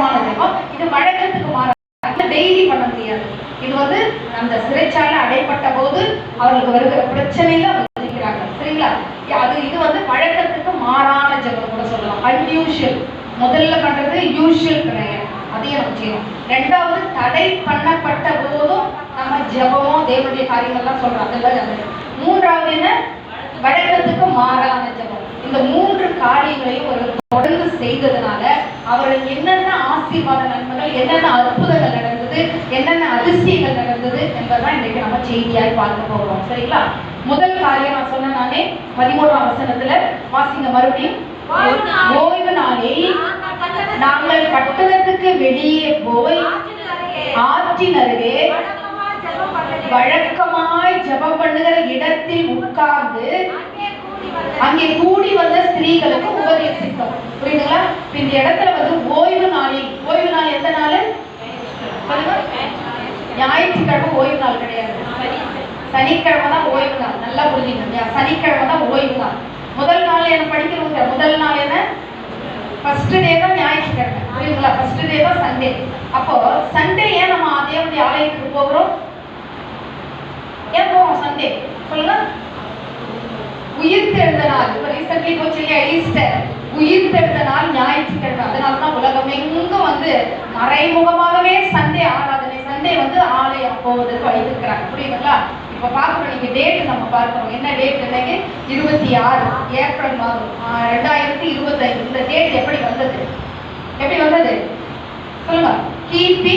வழக்கமான ஜெபம். இது வழக்கத்துக்கு மாறாக டெய்லி பண்ண முடியாது. இது வந்து அந்த சிறைச்சாலை அடைப்பட்ட போது அவர்களுக்கு வருகிற பிரச்சனையில வச்சிருக்கிறாங்க. சரிங்களா? இது வந்து வழக்கத்துக்கு மாறான ஜெபம் கூட சொல்லலாம். அன்யூஷுவல். முதல்ல பண்றது யூஷுவல் கிடையாது, அதையும் நம்ம செய்யணும். ரெண்டாவது, தடை பண்ணப்பட்ட போதும் நம்ம ஜெபமோ தேவனுடைய காரியங்கள்லாம் சொல்றோம், அதெல்லாம். மூன்றாவது என்ன? வழக்கத்துக்கு மாறான ஜெபம். இந்த மூன்று காரியங்களையும் ஒரு தொடர்ந்து செய்ததுனால அவர்கள் என்னென்ன ஆசீர்வாத நன்மைகள், என்னென்ன அற்புதங்கள் நடந்தது, என்னென்ன அதிசயங்கள் நடந்தது என்பதுதான் இன்றைக்கு நம்ம செய்தியாய் பார்க்க போகிறோம். சரிங்களா? முதல் காரியம் நான் சொன்ன நானே 13ஆம் வசனத்துல வாசிங்க மறுபடியும். ஓய்வு நாளில் நாங்கள் பட்டணத்துக்கு வெளியே போய் ஆற்றின் அருகே வழக்கமாய் ஜெபம் பண்ணுகிற இடத்தில் உட்கார்ந்து அங்கே கூடி வந்த ஸ்திரீகளுக்கு உபதேசித்தோம். புரியுதுங்களா? இந்த இடத்துல வந்து ஓய்வு நாளில், ஓய்வு நாள் எந்த நாள்? ஞாயிற்றுக்கிழமை ஓய்வு நாள் கிடையாது, சனிக்கிழமை தான் ஓய்வு நாள். நல்லா புரிஞ்சுங்க, சனிக்கிழமை தான் ஓய்வு நாள். முதல் நாள் என்ன படிக்கிறவங்க? முதல் நாள் என்ன? ஃபர்ஸ்ட் டே தான் ஞாயிற்றுக்கிழமை. புரியுதுங்களா? ஃபர்ஸ்ட் டே தான் சண்டே. அப்போ சண்டே ஏன் நம்ம தேவனுடைய ஆலயத்துக்கு போகிறோம்? ஏன் போவோம் சண்டே? சொல்லுங்க. உயிர்த்தெழுந்த நாள். இப்போ ரீசென்ட்லி போச்சு இல்லையா, ஈஸ்டர். உயிர்த்தெழுந்த நாள் ஞாயிற்றுக்கிழமை. அதனால தான் உலகம் எங்கும் வந்து மறைமுகமாகவே சண்டே ஆராதனை, சண்டே வந்து ஆலயம் போவதற்கு வைத்திருக்கிறாங்க. புரியுதுங்களா? இப்போ பார்க்குறோம், நீங்கள் டேட்டு நம்ம பார்க்குறோம். என்ன டேட்? இன்னைக்கு 26 ஏப்ரல் மாதம் 2025. இந்த டேட் எப்படி வந்தது? எப்படி வந்தது சொல்லுங்க. கிபி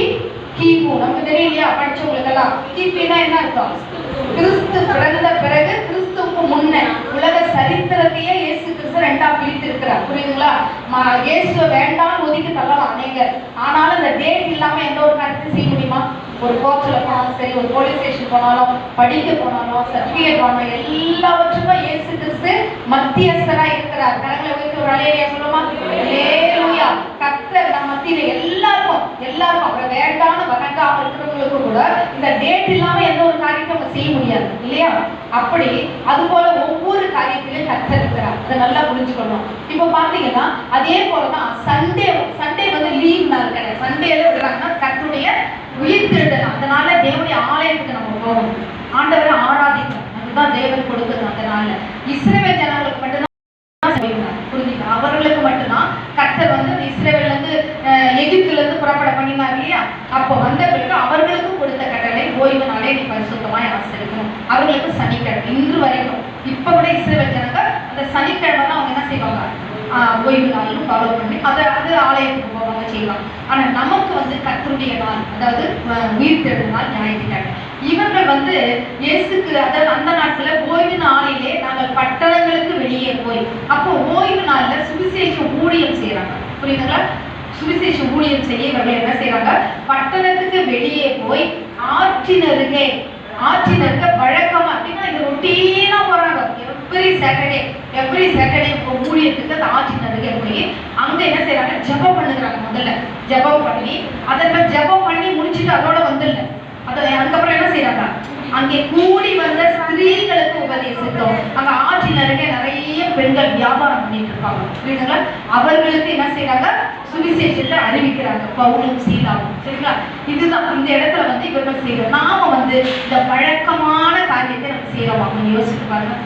நமக்கு தெரியும் இல்லையா, படிச்சவங்களுக்கெல்லாம். கிபின்னா என்ன அர்த்தம்? கிறிஸ்து பிறந்த பிறகு, கிறிஸ்துவுக்கு முன்ன உலக சரித்திரத்தையே இயேசு கிறிஸ்து ரெண்டா பிரித்து இருக்கிறார். புரியுதுங்களா? இயேசுவை வேண்டாம் ஒதுக்கி தள்ளலாம் அநேகர். ஆனாலும் இந்த டேட் இல்லாம எந்த ஒரு காரியத்தையும் செய்ய முடியுமா? ஒரு கோர்ட்ல போனாலும் சரி, ஒரு போலீஸ் ஸ்டேஷன் போனாலும், படிக்க போனாலும், சர்டிபிகேட் போனாலும், எல்லாவற்றுக்கும் இயேசு கிறிஸ்து மத்தியஸ்தரா இருக்கிறார். கரங்களை வைத்து ஒரு அலேலியா சொல்லுமா? அல்லேலூயா. கர்த்தர் நம்ம மத்தியில எல்லாருக்கும் அப்புறம் வேண்டான வணங்காம இருக்கிறவங்களுக்கு கூட இந்த டேட் இல்லாம எந்த ஒரு காரியத்தை நம்ம செய்ய முடியாது இல்லையா? அப்படி அது போல ஒவ்வொரு காரியத்திலையும் கர்த்தர் இருக்கிறார். அதை நல்லா புரிஞ்சுக்கணும். இப்போ பாத்தீங்கன்னா அதே போலதான் சண்டே வந்து லீவ் நாள் கிடையாது. சண்டேல விடுறாங்கன்னா கர்த்தருடைய உயிர்த்தெழுதல். அதனால தேவனுடைய ஆலயத்துக்கு நம்ம போகணும், ஆண்டவரை ஆராதிக்கணும். அதுதான் தேவன் கொடுக்குது. அதனால இஸ்ரவேல் ஜனங்களுக்கு மட்டும்தான் புரிஞ்சுக்கணும். அவர்களுக்கு மட்டும்தான் கர்த்தர் வந்து இஸ்ரவேல்ல இருந்து எகிப்துல இருந்து புறப்பட பண்ணினார் இல்லையா? அப்போ வந்த பிறகு அவர்களுக்கு கொடுத்த கட்டளை ஓய்வு நாளே நீ பரிசுத்தமாய் ஆசரிக்கணும். அவர்களுக்கு சனிக்கிழமை. இன்று வரைக்கும் இப்ப கூட இஸ்ரவேல் ஜனங்க அந்த சனிக்கிழமை தான் அவங்க என்ன செய்வாங்க? ஓய்வு நாள்னு ஃபாலோ பண்ணி அது ஆலயத்துக்கு போவாங்க, செய்வாங்க. ஆனா நமக்கு வந்து கர்த்தருடைய நாள், அதாவது உயிர்த்தெழுந்த நாள் ஞாயிற்றுக்கிழமை. இவர்கள் வந்து இயேசுக்கு, அதாவது அந்த நாட்கள ஓய்வு நாளிலே நாங்கள் பட்டணங்களுக்கு வெளியே போய், அப்போ ஓய்வு நாள்ல சுவிசேஷ ஊழியம் செய்யறாங்க. புரியுதுங்களா? சுவிசேஷ ஊழியம் செய்ய இவர்கள் என்ன செய்யறாங்க? பட்டணத்துக்கு வெளியே போய் ஆற்றினருகே வழக்கமா அப்படின்னா இது ரொட்டீனா போறாங்க. எவ்ரி சாட்டர்டே ஊழியத்துக்கு அந்த ஆற்றினருகே போய் அங்க என்ன செய்யறாங்க? ஜெபம் பண்ணுறாங்க. முதல்ல ஜெபம் பண்ணி, அதற்கு ஜெபம் பண்ணி முடிச்சுட்டு அதோட வந்துடல, அதுக்கப்புறம் என்ன செய்யறாங்க? அங்கே கூடி வந்த ஸ்திரீகளுக்கு உபதேசித்தோம். அங்க ஆற்றினருகே நிறைய பெண்கள் வியாபாரம் பண்ணிட்டு இருப்பாங்க. புரியுதுங்களா? அவர்களுக்கு என்ன செய்யறாங்க? சுவிசேஷத்தை அறிவிக்கிறாங்க, பவுலும் சீலாவும். சரிங்களா? இதுதான் இந்த இடத்துல வந்து இவர்கள் செய்யறோம். நாம வந்து இந்த வழக்கமான காரியத்தை நம்ம செய்யறோம். அவங்க யோசிச்சு பாருங்க.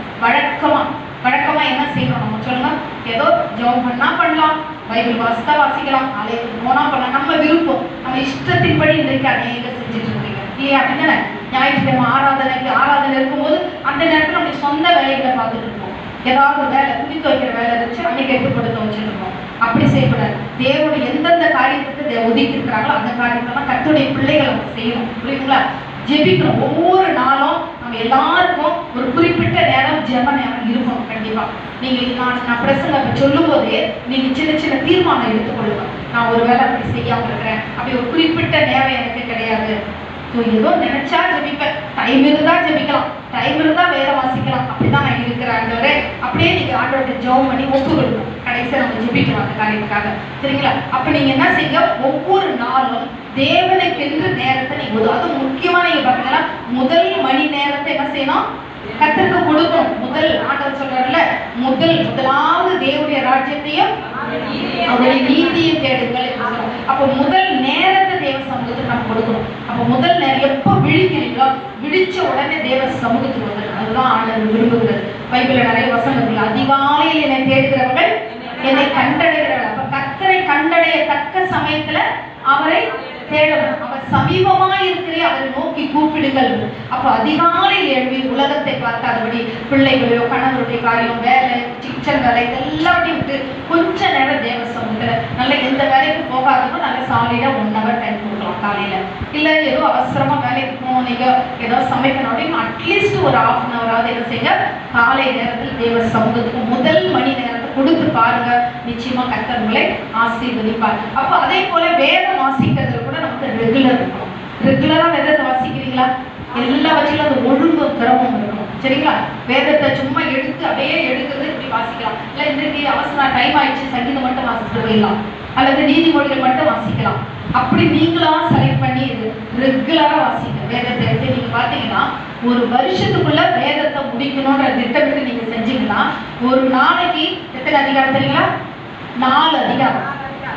வழக்கமா என்ன செய்யறோம் நம்ம சொல்லுங்க. ஏதோ ஜெபம் பண்ணா பண்ணலாம், பைபிள் வாசித்தா வாசிக்கலாம், ஆலயத்துக்கு போனா பண்ணலாம். நம்ம விருப்பம், நம்ம இஷ்டத்தின்படி இன்றைக்கு அநேக செஞ்சுட்டு இருக்கீங்க இல்லையா? அப்படின்னா ஞாயிற்றுக்கிழமை ஆராதனை இருக்கும்போது அந்த நேரத்தில் நம்ம சொந்த வேலைகளை பார்த்துட்டு இருக்கோம். ஏதாவது வேலை, துணி துவைக்கிற வேலை இருந்துச்சு, அன்னைக்கு எடுத்து கொடுத்து வச்சுட்டு இருக்கோம். அப்படி செய்யக்கூடாது. தேவனுடைய எந்தெந்த காரியத்துக்கு ஒதுக்கி இருக்கிறாங்களோ அந்த காரியத்தெல்லாம் கர்த்தருடைய பிள்ளைகளை செய்யணும். புரியுதுங்களா? ஜெபிக்கணும். ஒவ்வொரு நாளும் நம்ம எல்லாருக்கும் ஒரு குறிப்பிட்ட நேரம் ஜெப நேரம் இருக்கணும். கண்டிப்பா நான் பிரசங்க சொல்லும் போது நீங்க சின்ன சின்ன தீர்மானம் எடுத்துக்கொள்ளுங்க. நான் ஒரு வேலை அப்படி செய்யாம இருக்கிறேன், அப்படி ஒரு குறிப்பிட்ட நேரம் எனக்கு கிடையாது. ஏதோ நினைச்சா ஜெபிப்பேன், டைம் இருந்தா ஜெபிக்கலாம், டைம் இருந்தா வேற வாசிக்கலாம், அப்படிதான் நான் இருக்கிறேன் ஆண்டவரே. அப்படியே நீங்க ஆண்டவர்கிட்ட ஜெபம் பண்ணி ஒப்பு கொடுக்கணும். கடைசியா நம்ம ஜெபிக்கலாம் அந்த காரியத்துக்காக. சரிங்களா? அப்ப நீங்க என்ன செய்ய, ஒவ்வொரு நாளும் தேவனுக்கென்று நேரத்தை நீங்க, அதுவும் முக்கியமா நீங்க பாத்தீங்கன்னா முதல் மணி நேரத்தை என்ன செய்யணும்? கர்த்தருக்கு கொடுக்கணும். முதல் ஆண்டவர் சொல்றாருல, முதலாவது தேவனுடைய ராஜ்யத்தையும் அவருடைய நீதியை தேடுங்கள். அப்போ முதல் நேரத்தை தேவ சமூகத்துக்கு நம்ம கொடுக்கணும். அப்போ முதல் நேரம் எப்போ விழிக்கிறீங்களோ விழிச்ச உடனே தேவ சமூகத்துக்கு வந்துடும். அதுதான் ஆண்டவர் விரும்புகிறது. பைபிள்ல நிறைய வசனங்கள், அதிகாலையில் என்னை தேடுகிறவர்கள் என்னை கண்டடைகிறவர்கள். அப்ப கர்த்தரை கண்டடையத்தக்க சமயத்துல அவரை தேடணும். அவர் சமீபமா இருக்கிறே அவரை நோக்கி கூப்பிடுங்கள். அப்ப அதிகாலையில் எழுதி உலகத்தை பார்க்காதபடி பிள்ளைகளையோ கணவருடைய காரியம், வேலை, கிச்சன் வேலை இதெல்லாத்தையும் விட்டு கொஞ்ச நேரம் தேவ சமூகத்துல நல்ல எந்த வேலைக்கு போகாதவங்க நல்ல சாலிடா 1 hour டைம் கொடுக்கலாம் காலையில. இல்ல ஏதோ அவசரமா வேலைக்கு போகணும், நீங்க ஏதோ சமைக்கணும் அப்படின்னு அட்லீஸ்ட் ஒரு 1/2 hour என்ன செய்ய, காலை நேரத்தில் தேவ சமூகத்துக்கு முதல் மணி நேரத்தை கொடுத்து பாருங்க. நிச்சயமா கர்த்தர் உங்களை ஆசீர்வதிப்பார். அப்ப அதே போல வேதம் வாசிக்கிறதுல கூட நமக்கு ரெகுலர் இருக்கணும். ரெகுலரா வேதத்தை வாசிக்கிறீங்களா? எல்லா வச்சுல அந்த ஒழுங்கு கிரமம் இருக்கணும். சரிங்களா? வேதத்தை சும்மா எடுத்து அப்படியே எடுக்கிறது இப்படி வாசிக்கலாம். இல்ல இன்றைக்கு அவசரம் டைம் ஆயிடுச்சு சங்கீதம் மட்டும் வாசிட்டு போயிடலாம், அல்லது நீதிமொழிகள் மட்டும் வாசிக்கலாம். அப்படி நீங்களா செலக்ட் பண்ணி ரெகுலரா வாசிக்க வேதத்தை எடுத்து நீங்க பாத்தீங்கன்னா ஒரு வருஷத்துக்குள்ள வேதத்தை முடிக்கணும்ன்ற திட்டமிட்டு நீங்க செஞ்சீங்கன்னா ஒரு நாளைக்கு எத்தனை அதிகாரம் தெரியுங்களா? 4 அதிகாரம்.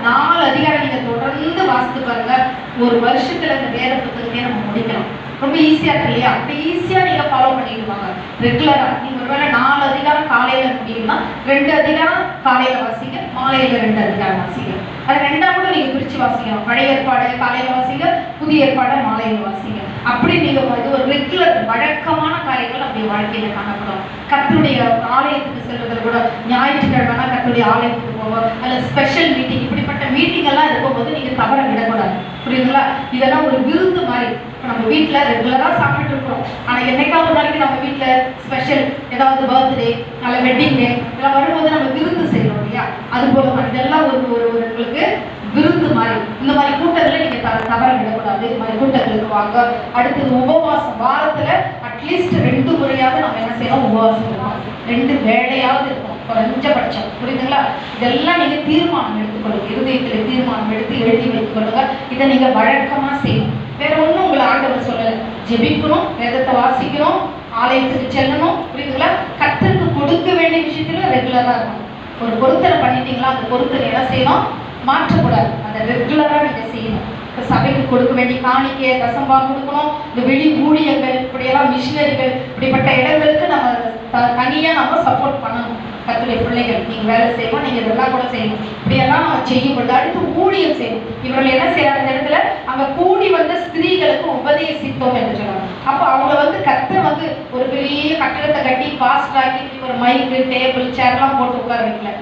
4 அதிகாரம் நீங்க தொடர்ந்து வாசித்து பாருங்க. ஒரு வருஷத்துல இந்த வேத புத்தகத்தையே நம்ம முடிக்கலாம். ரொம்ப ஈஸியா இருக்கு இல்லையா? அப்படி ஈஸியா நீங்க ஃபாலோ பண்ணிடுவாங்க ரெகுலரா. நீங்க ஒருவேளை 4 அதிகாரம் காலையில முடியும்னா 2 அதிகாரம் காலையில வாசிங்க, மாலையில 2 அதிகாரம் வாசிங்க. அது 2ஆ கூட நீங்க பிரிச்சு வாசிக்கலாம். பழைய ஏற்பாடு காலையில வாசிங்க, புதிய ஏற்பாடு மாலையில வாசிங்க. அப்படி நீங்க இது ஒரு ரெகுலர் வழக்கமான காரியங்கள் நம்முடைய வாழ்க்கையில காணப்படும். கர்த்தருடைய ஆலயத்துக்கு செல்வதில் கூட ஞாயிற்றுக்கிழமைனா கர்த்தருடைய ஆலயத்துக்கு போவோம், அல்ல ஸ்பெஷல் மீட்டிங், இப்படிப்பட்ட மீட்டிங் எல்லாம் இருக்கும்போது நீங்க தவற விடக்கூடாது. புரியுதுங்களா? இதெல்லாம் ஒரு விருந்து மாதிரி. நம்ம வீட்டுல ரெகுலரா சாப்பிட்டு இருக்கோம், ஆனா என்னைக்காவது நாளைக்கு நம்ம வீட்டுல ஸ்பெஷல் ஏதாவது பர்த்டே அல்ல வெட்டிங் டே இதெல்லாம் வரும்போது நம்ம விருந்து செய்யறோம் இல்லையா? அது போல இதெல்லாம் ஒரு உங்களுக்கு விருந்து மாதிரி. இந்த மாதிரி கூட்டங்களை நீங்க தவற விடக்கூடாது. இது மாதிரி கூட்டங்களுக்கு வாங்க. அடுத்தது உபவாசம். வாரத்துல அட்லீஸ்ட் 2 முறையாவது நம்ம என்ன செய்யணும்? உபவாசம் இருக்கணும். 2 வேளையாவது இருக்கும் குறைஞ்சபட்சம். புரியுதுங்களா? இதெல்லாம் நீங்க தீர்மானம் எடுத்துக்கொள்ளுங்க. இருதயத்துல தீர்மானம் எடுத்து எழுதி வைத்துக் கொள்ளுங்க. இதை நீங்க வழக்கமா செய்யணும். வேற ஒண்ணும் உங்களை ஆண்டவர் சொல்லல. ஜெபிக்கணும், வேதத்தை வாசிக்கணும், ஆலயத்துக்கு செல்லணும். புரியுதுங்களா? கர்த்தருக்கு கொடுக்க வேண்டிய விஷயத்துல ரெகுலரா இருக்கணும். ஒரு பொருத்தனை பண்ணிட்டீங்களா, அந்த பொருத்தனை என்ன செய்யணும்? மாற்றக்கூடாது. அந்த ரெகுலரா நீங்க செய்யணும். இப்போ சபைக்கு கொடுக்க வேண்டிய காணிக்கை, தசம்பா கொடுக்கணும். இந்த வெளி ஊழியர்கள், இப்படியெல்லாம் மிஷினரிகள், இப்படிப்பட்ட இடங்களுக்கு நம்ம தனியா நம்ம சப்போர்ட் பண்ணணும். கர்த்தருடைய பிள்ளைகள் நீங்க வேலை செய்யணும், நீங்க இதெல்லாம் கூட செய்யணும். இப்படியெல்லாம் நம்ம செய்யும் பொழுது அடுத்து ஊழியம் செய்யணும். இவர்கள் என்ன செய்யறாங்க? இந்த இடத்துல அங்க கூடி வந்த ஸ்திரீகளுக்கு உபதேசித்தோம் என்று சொல்றாங்க. அப்போ அவங்க கர்த்தர் ஒரு பெரிய கட்டடத்தை கட்டி பாஸ்ட் ஆக்கி ஒரு மைக்கு, டேபிள், சேர்லாம் போட்டு உட்கார வைக்கல.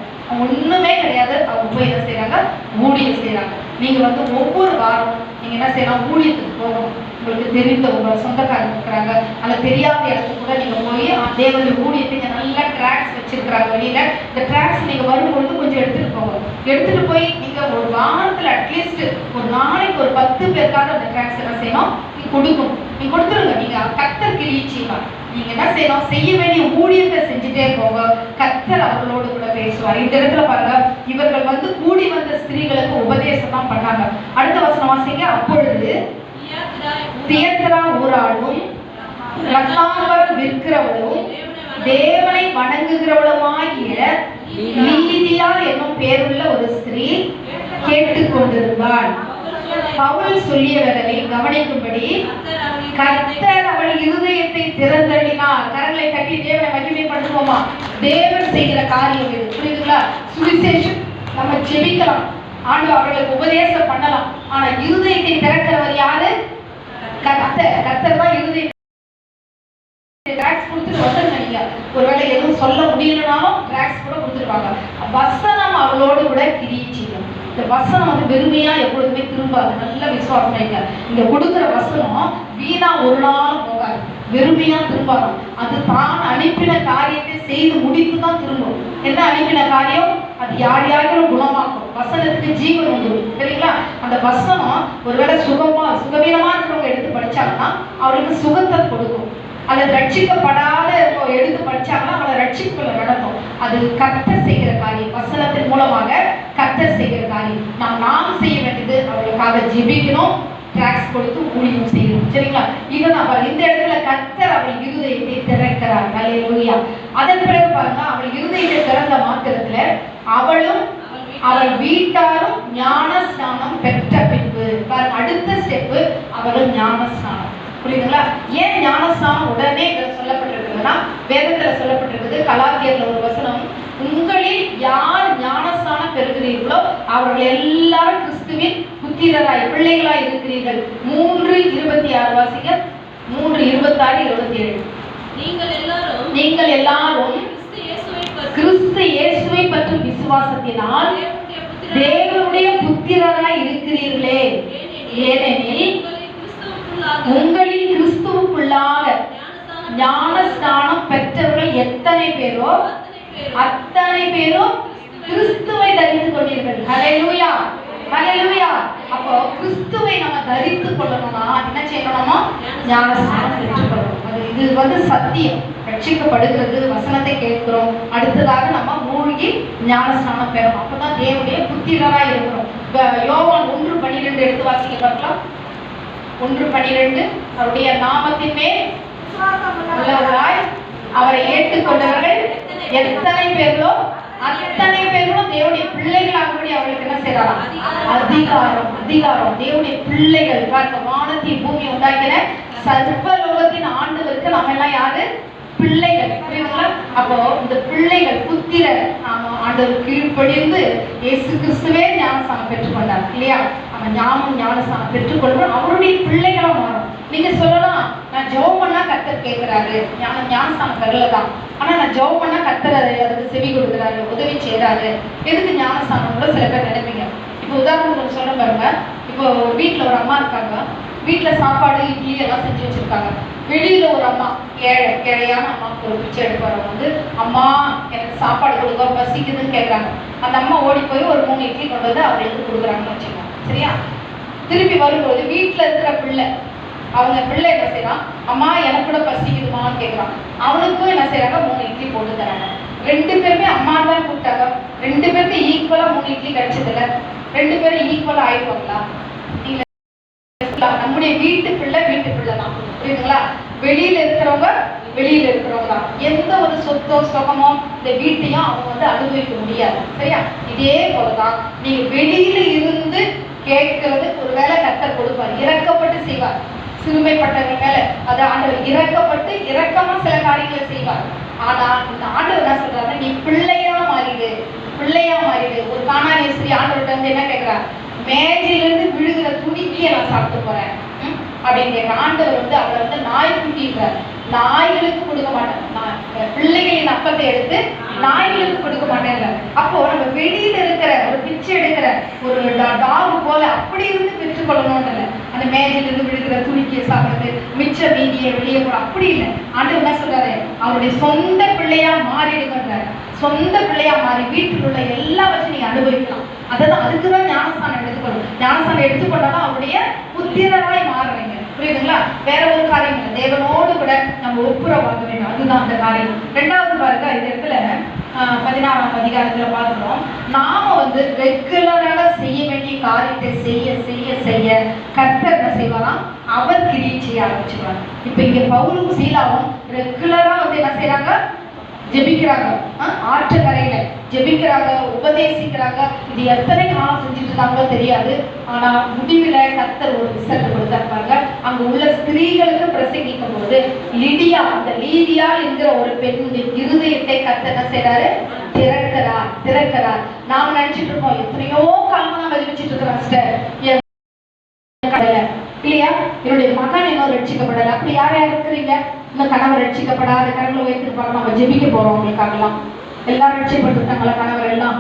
ஒண்ணுமே கிடையாது. அவங்க போய் என்ன செய்யறாங்க? ஊழியம் செய்யறாங்க. நீங்க ஒவ்வொரு வாரம் நீங்க என்ன செய்யலாம்? ஊழியத்துக்கு போகணும். உங்களுக்கு தெரிந்த உங்க சொந்தக்காரங்க இருக்கிறாங்க, அல்ல தெரியாத இடத்துக்கு கூட நீங்க போய் தேவனுடைய ஊழியத்தை நல்லா ட்ராக்ஸ் வச்சிருக்கிறாங்க வெளியில. இந்த ட்ராக்ஸ் நீங்க வரும்பொழுது கொஞ்சம் எடுத்துட்டு போங்க. எடுத்துட்டு போய் நீங்க ஒரு வாரத்துல அட்லீஸ்ட் ஒரு நாளைக்கு ஒரு 10 பேருக்காக அந்த ட்ராக்ஸ் என்ன செய்யணும்? நீங்க கொடுக்கணும். நீங்க கொடுத்துருங்க. நீங்க கர்த்தர் கிரியை செய்வார். நீங்க என்ன செய்யணும்? செய்ய வேண்டிய ஊழியத்தை செஞ்சுட்டே போக கர்த்தர் அவர்களோடு கூட பேசுவார். இந்த இடத்துல பாருங்க, இவர்கள் கூடி வந்த ஸ்திரீகளுக்கு உபதேசம் தான் பண்ணாங்க. அடுத்த வசனம் வாசிங்க. அப்பொழுது தியத்திரா ஊராளும் ரத்தாம்பரம் விற்கிறவளும் தேவனை வணங்குகிறவளுமாகிய லீதியா என்னும் பேருள்ள ஒரு ஸ்திரீ கேட்டுக்கொண்டிருந்தாள். பவுல் சொல்லியவர்களை கவனிக்கும்படி கர்த்தர் அவள் இருதயத்தை திறந்தளினார். கரங்களை தட்டி தேவனை மகிமைப்படுத்துவோமா? தேவன் செய்கிற காரியம் இது. புரியுதுங்களா? சுவிசேஷம் நம்ம ஜெபிக்கலாம், ஆண்டு அவர்களுக்கு உபதேசம் பண்ணலாம், ஆனா இருதயத்தை திறக்கிறவர் யாரு? கர்த்தர். கர்த்தர் தான் இருதயத்தை கொடுத்துட்டு வந்துருங்க. ஒருவேளை எதுவும் சொல்ல முடியலனாலும் டிராக்ஸ் கூட கொடுத்துருவாங்க. வசனம் அவளோடு கூட கிரியை செய்யும். இந்த வசனம் வெறுமையா எப்பொழுதுமே திரும்பாது. நல்ல விசுவாசம் வைங்க. இங்க கொடுக்குற வசனம் வீணா ஒரு நாள் போகாது, வெறுமையா திரும்பாது. அது தான் அனுப்பின காரியத்தை செய்து முடித்து தான் திரும்பும். என்ன அனுப்பின காரியம்? அது யார் யாரும் குணமாக்கும். வசனத்துக்கு ஜீவன் உண்டு. சரிங்களா? அந்த வசனம் ஒருவேளை சுகவீனமா இருக்கிறவங்க எடுத்து படிச்சாங்கன்னா அவருக்கு சுகத்தை கொடுக்கும். அல்லது ரட்சிக்கப்படாத எடுத்து படிச்சாங்கன்னா அவளை ரட்சிப்புகளை நடக்கும். அது கர்த்தர் செய்கிற காரியம். வசனத்தின் மூலமாக கர்த்தர் செய்கிற காரியம். நாம் செய்ய வேண்டியது அவளுக்காக ஜெபிக்கணும், ட்ராக்ஸ் கொடுத்து ஊழியம் செய்யணும். சரிங்களா? இதுதான் இந்த இடத்துல கர்த்தர் அவள் இருதயத்தை திறக்கிறார். அல்லேலூயா. அதன் பிறகு பாருங்க, அவள் இருதயத்தை திறந்த மாத்திரத்துல அவளும் அவள் வீட்டாரும் ஞான ஸ்நானம் பெற்றார். ஞானஸ்நானம். புரியுதுங்களா? ஏன் ஞானஸ்நானம் உடனே சொல்லப்பட்டிருக்குதுன்னா, வேதத்துல சொல்லப்பட்டிருக்குது. கலாத்தியர்ல ஒரு வசனம், உங்களில் யார் ஞானஸ்நானம் பெறுகிறீர்களோ அவர்கள் எல்லாரும் கிறிஸ்துவின் புத்திரராய் பிள்ளைகளாய் இருக்கிறீர்கள். 3:26 வாசிங்க. 3:26-27. நீங்கள் எல்லாரும் கிறிஸ்து இயேசுவை பற்றும் விசுவாசத்தினால் தேவனுடைய புத்திரராய் இருக்கிறீர்களே. ஏனெனில் உங்களில் கிறிஸ்துவுக்குள்ளாக ஞானஸ்நானம் பெற்றவர்கள் எத்தனை பேரோ அத்தனை பேரும் கிறிஸ்துவை தரித்து கொண்டீர்கள். ஹல்லேலூயா, ஹல்லேலூயா. அப்போ கிறிஸ்துவை நம்ம தரித்து கொள்ளணும்னா என்ன செய்யணுமா? ஞானஸ்நானம் பெற்றுக்கொள்ளணும். இது சத்தியம். ரட்சிக்கப்படுகிறது, வசனத்தை கேட்கிறோம், அடுத்ததாக நம்ம மூழ்கி ஞானஸ்நானம் பெறணும். அப்பதான் தேவனுடைய புத்திரராய் இருக்கிறோம். யோவான் 1:12 எடுத்து வாசிக்க பார்க்கலாம். 1:12. அவருடைய நாமத்தின் மேல் உள்ளவராய் அவரை ஏற்றுக்கொண்டவர்கள் எத்தனை பேர்களோ அத்தனை பேர்களும் தேவனுடைய பிள்ளைகளாகபடி அவர்களுக்கு என்ன செய்யறாங்க? அதிகாரம். தேவனுடைய பிள்ளைகள். வானத்தின் பூமி உண்டாக்கின சர்வலோகத்தின் ஆண்டவருக்கு நம்ம எல்லாம் யாரு? பிள்ளைகள். புரியுதுங்களா? அப்போ இந்த பிள்ளைகள் புத்திரர் ஆண்டவர் கீழ்ப்படிந்து இயேசு கிறிஸ்துவே ஞானஸ்நானம் பெற்றுக்கொண்டார் இல்லையா? அவன் ஞானஸ்நானம் பெற்றுக்கொள்வோம், அவருடைய பிள்ளைகளா மாறும். நீங்க சொல்லலாம், நான் ஜெபம் பண்ணா கர்த்தர் கேட்கிறாரு, ஞானஸ்நானம் பெறலதான், ஆனா நான் ஜெபம் பண்ணா கர்த்தர் அதுக்கு செவி கொடுக்குறாரு, உதவி செய்யறாரு, எதுக்கு ஞானஸ்நானம் கூட சில பேர் நினைப்பீங்க. இப்போ உதாரணத்துக்கு சொல்ல பாருங்க. இப்போ வீட்டுல ஒரு அம்மா இருக்காங்க, வீட்டுல சாப்பாடு இட்லி எல்லாம் செஞ்சு வச்சிருக்காங்க. வெளியில ஒரு அம்மா, ஏழையான அம்மாவுக்கு ஒரு பிச்சை எடுப்பவங்க அம்மா எனக்கு சாப்பாடு கொடுக்க பசிக்குதுன்னு கேட்கறாங்க. அந்த அம்மா ஓடி போய் ஒரு 3 இட்லி கொண்டு வந்து அவங்களுக்கு கொடுக்குறாங்கன்னு வச்சுக்கோங்க. சரியா? திருப்பி வரும்போது வீட்டுல இருக்கிற பிள்ளை, அவங்க பிள்ளை என்ன செய்யறான்? அம்மா எனக்கு கூட பசிக்குதுமான்னு கேட்கறான். அவனுக்கும் என்ன செய்யறாங்க? 3 இட்லி போட்டு தராங்க. 2 பேருமே அம்மா தான் கூப்பிட்டாங்க. 2 பேருக்கு ஈக்குவலா 3 இட்லி கிடைச்சதில்ல. 2 பேரும் ஈக்குவலா ஆயிடுவாங்களா? நம்முடைய வீட்டு பிள்ளை தான். புரியுதுங்களா? வெளியில இருக்கிறவங்க தான். எந்த ஒரு சொத்தோ சுகமோ இந்த வீட்டையும் அவங்க அனுபவிக்க முடியாது. சரியா? இதே போலதான் நீங்க வெளியில இருந்து கேட்கிறது ஒருவேளை கர்த்தர் கொடுப்பார், இறக்கப்பட்டு செய்வார். சிறுமைப்பட்டவங்க மேல அது ஆண்டவர் இறக்கப்பட்டு இரக்கமா சில காரியங்களை செய்வார். ஆனா இந்த ஆண்டவர் என்ன சொல்றாரு? நீ பிள்ளையா மாறிடு. ஒரு கானானிய ஆண்டவர்கிட்ட வந்து என்ன கேட்கிறார்? மேஜையிலிருந்து விழுகிற துணிக்கிய நான் சாப்பிட்டு போறேன் அப்படின்னு கேட்க. ஆண்டவர் அவளை நாய்க்குட்டின்றார். நாய்களுக்கு கொடுக்க மாட்டேன், பிள்ளைகளின் அப்பத்தை எடுத்து நாய்களுக்கு கொடுக்க மாட்டேன். அப்போ நம்ம வெளியில இருக்கிற ஒரு பிச்சை எடுக்கிற ஒரு டாகு போல அப்படி இருந்து பெற்றுக்கொள்ளணும்னு, அந்த மேஜையிலிருந்து விழுகிற துணிக்கிய சாப்பிடுறது, மிச்ச மீதியை வெளியே போட அப்படி இல்லை. ஆண்டவர் என்ன சொல்றாரு? அவருடைய சொந்த பிள்ளையா மாறிடுங்கன்றாரு. சொந்த பிள்ளையா மாறி வீட்டில் உள்ள எல்லாவற்றையும் நீங்க அனுபவிக்கலாம். அதுக்குதான் ஞானஸ்தானம் எடுத்துக்கணும். ஞானஸ்தானம் எடுத்துக்கொண்டாலும் அவருடைய புத்திரராய் மாறுறீங்க. புரியுதுங்களா? வேற ஒரு காரியம் இல்லை, தேவனோடு கூட நம்ம ஒப்புரவாக வேண்டும். அதுதான் அந்த காரியம். 2வது பாருங்க, இந்த இடத்துல 16ஆம் அதிகாரத்துல பார்க்கிறோம். நாம ரெகுலராக செய்ய வேண்டிய காரியத்தை செய்ய கர்த்தர் என்ன செய்வாராம்? அவர் கிரியை செய்ய ஆரம்பிச்சுவார். இப்ப இங்க பவுலும் சீலாவும் ரெகுலரா என்ன செய்யறாங்க? ஜெபிக்கிறாங்க. ஆற்றங்கரையில ஜெபிக்கிறாங்க, உபதேசிக்கிறாங்க. இது எத்தனை காலம் செஞ்சுட்டு இருக்காங்களோ தெரியாது. ஆனா முடிவுல கர்த்தர் ஒரு ரிசல்ட் கொடுத்தாங்க. அங்க உள்ள ஸ்திரீகளுக்கு பிரசங்கிக்கும் போது லீதியா என்கிற ஒரு பெண்ணுடைய இருதயத்தை கர்த்தர் என்ன செய்யறாரு? திறக்கிறார். நாம நினைச்சிட்டு இருக்கோம், எத்தனையோ காலமா நம்ம ஜெபிச்சுட்டு இருக்கிறோம் இல்லையா? என்னுடைய மகன் இன்னும் ரட்சிக்கப்படல. அப்படி யார் இருக்கிறீங்க? இந்த கணவர் ரட்சிக்கப்படாத கரங்களை வைத்திருப்பாங்க. நம்ம ஜெபிக்க போறோம் உங்களுக்காகலாம். எல்லாரும் ரட்சிக்கப்பட்டிருக்காங்களா? கணவர் எல்லாம்,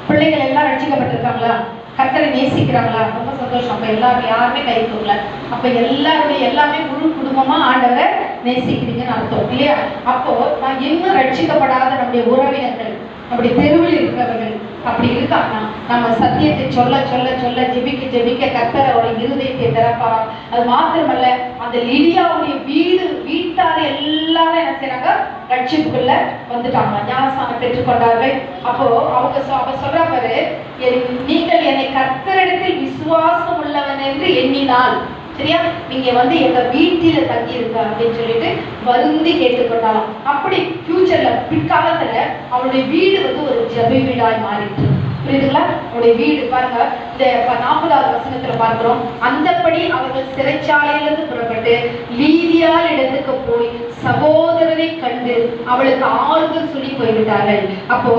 பிள்ளைகள் எல்லாம் ரட்சிக்கப்பட்டிருக்காங்களா? கர்த்தரை நேசிக்கிறாங்களா? ரொம்ப சந்தோஷம். அப்ப எல்லாரும் யாருமே கை தூக்கல. அப்ப எல்லாமே முழு குடும்பமா ஆண்டவரை நேசிக்கிறீங்கன்னு அர்த்தம் இல்லையா? அப்போ நான் இன்னும் ரட்சிக்கப்படாத நம்முடைய உறவினர்கள், நம்முடைய தெருவில் இருக்கிறவர்கள் அப்படி இருக்காங்க. நம்ம சத்தியத்தை சொல்ல ஜெபிக்க கர்த்தர் அவருடைய இருதயத்தை திறப்பாராம். அது மாத்திரமல்ல, அந்த லிடியாவுடைய வீட்டார் எல்லாரும் என்ன செய்யறாங்க? ரட்சிப்புக்குள்ள வந்துட்டாங்க, ஞானஸ்நானம் பெற்றுக்கொண்டார்கள். அப்போ அவ சொல்றாரு, நீங்கள் என்னை கர்த்தரிடத்தில் விசுவாசம் உள்ளவன் என்று எண்ணினால், சரியா, நீங்க எங்க வீட்டில தங்கி இருக்க அப்படின்னு சொல்லிட்டு வருந்தி கேட்டுக்கொண்டாலாம். அப்படி ஃபியூச்சர்ல பிற்காலத்துல அவருடைய வீடு ஒரு ஜெப வீடாய் மாறிட்டு புரியுதுங்களா? அவருடைய வீடு பாருங்க, இந்த 40வது வசனத்துல பார்க்கிறோம், அந்தபடி அவர்கள் சிறைச்சாலையிலிருந்து புறப்பட்டு லீதியால் இடத்துக்கு போய் சகோதரரை கண்டு அவளுக்கு ஆறுதல் சொல்லி போய்விட்டார்கள். அப்போ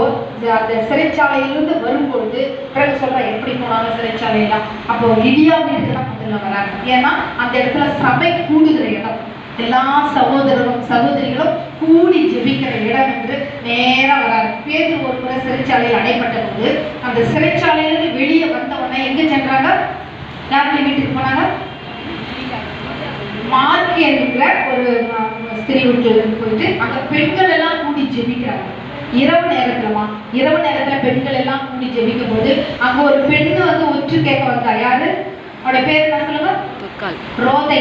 அந்த சிறைச்சாலையிலிருந்து வரும்பொழுது பிறகு சொல்ற எப்படி போனாங்க சிறைச்சாலையெல்லாம். அப்போ லிடியா வீட்டுக்கு தான் முதல்ல வராங்க. ஏன்னா அந்த இடத்துல சபை கூடுகிற இடம், எல்லா சகோதரரும் சகோதரிகளும் கூடி ஜெபிக்கிற இடம் என்று நேரம் வராது. பேதுரு ஒரு முறை சிறைச்சாலையில் அடைப்பட்ட போது அந்த சிறைச்சாலையிலிருந்து வெளியே வந்த உடனே எங்க சென்றாங்க? யாருடைய வீட்டுக்கு போனாங்க? மார்க் என்கிற ஒரு ஸ்திரீ வீட்டுக்கு போயிட்டு அங்க பெண்கள் எல்லாம் கூடி ஜெபிக்கிறாங்க. இரவு நேரத்துல பெண்கள் எல்லாம் கூடி ஜெபிக்கும் போது அங்க ஒரு பெண்ணு வந்து ஒற்று கேட்க வந்தா. யாரு? அவட பேர் என்ன சொல்லுங்க? ரோதை.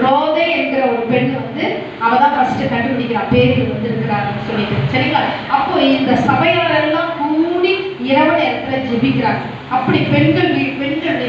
ரோதை என்கிற ஒரு பெண் வந்து அவதான் ஃபர்ஸ்ட் கண்டுபிடிக்கிறா பேரு வந்து இருக்கிறாருன்னு சொல்லிட்டு. சரிங்களா? அப்போ இந்த சபையாளர் எல்லாம் கூடி இரவு நேரத்துல ஜெபிக்கிறாங்க. அப்படி பெண்கள்